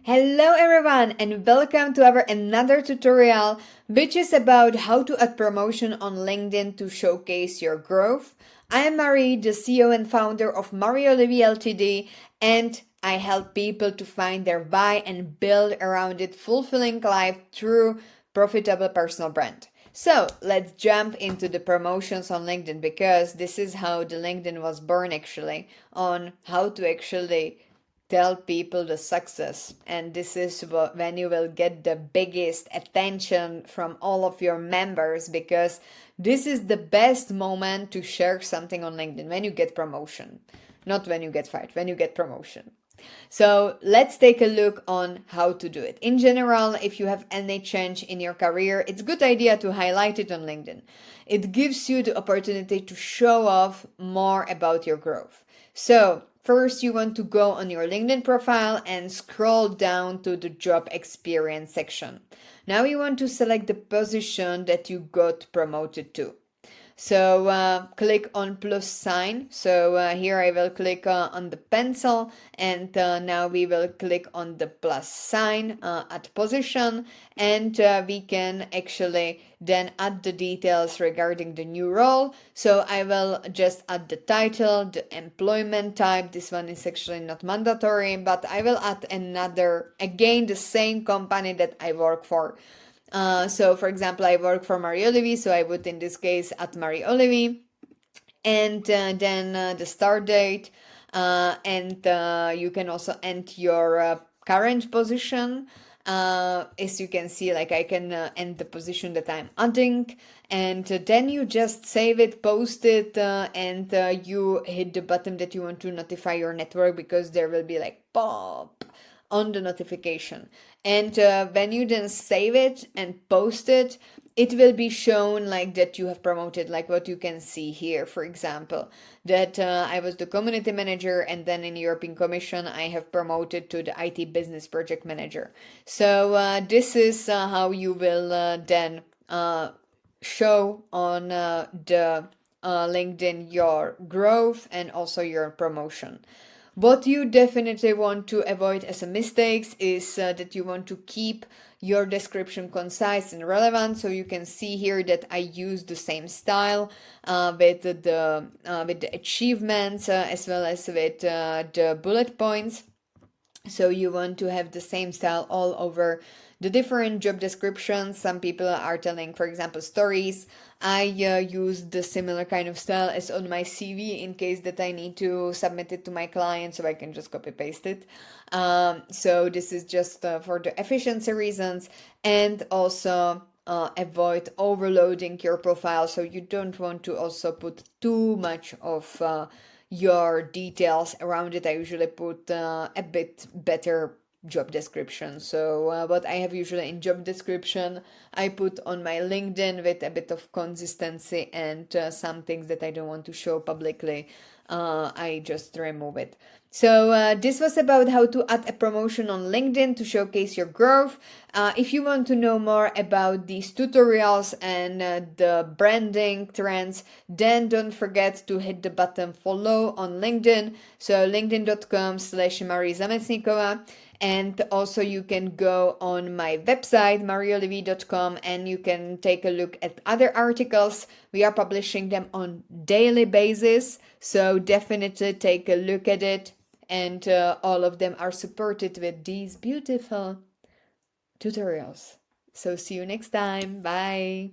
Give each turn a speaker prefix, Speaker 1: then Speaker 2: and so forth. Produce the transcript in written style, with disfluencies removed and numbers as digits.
Speaker 1: Hello everyone and welcome to our another tutorial which is about how to add promotion on LinkedIn to showcase your growth. I am Marie, the CEO and founder of Marie Olivier Ltd, and I help people to find their why and build around it fulfilling life through profitable personal brand. So let's jump into the promotions on LinkedIn because this is how the LinkedIn was born actually, on how to actually tell people the success, and this is when you will get the biggest attention from all of your members, because this is the best moment to share something on LinkedIn, when you get promotion, not when you get fired, when you get promotion. So let's take a look on how to do it. In general, if you have any change in your career, it's a good idea to highlight it on LinkedIn. It gives you the opportunity to show off more about your growth. So first, you want to go on your LinkedIn profile and scroll down to the job experience section. Now you want to select the position that you got promoted to. So click on plus sign. So here I will click on the pencil, and now we will click on the plus sign at position, and we can actually then add the details regarding the new role. So I will just add the title, the employment type. This one is actually not mandatory, but I will add another, again, the same company that I work for. So for example, I work for Marie Olivier, so I would in this case add Marie Olivier, and then the start date, and you can also enter your current position. As you can see, like I can end the position that I'm adding, and then you just save it, post it, and you hit the button that you want to notify your network, because there will be like pop on the notification. And when you then save it and post it, it will be shown like that you have promoted, like what you can see here, for example, that I was the community manager, and then in European Commission I have promoted to the IT business project manager. So this is how you will then show on the LinkedIn your growth and also your promotion. What you definitely want to avoid as a mistakes is that you want to keep your description concise and relevant. So you can see here that I use the same style with the achievements as well as with the bullet points. So you want to have the same style all over the different job descriptions. Some people are telling, for example, stories. I use the similar kind of style as on my CV in case that I need to submit it to my client, so I can just copy paste it. So this is just for the efficiency reasons, and also avoid overloading your profile. So you don't want to also put too much of your details around it. I usually put a bit better job description. So what I have usually in job description, I put on my LinkedIn with a bit of consistency, and some things that I don't want to show publicly, I just remove it. So this was about how to add a promotion on LinkedIn to showcase your growth. If you want to know more about these tutorials and the branding trends, then don't forget to hit the button follow on LinkedIn. So linkedin.com/Marie Zamesnikova. And also you can go on my website, marieolivier.com, and you can take a look at other articles. We are publishing them on daily basis, so definitely take a look at it. And all of them are supported with these beautiful tutorials. So see you next time. Bye.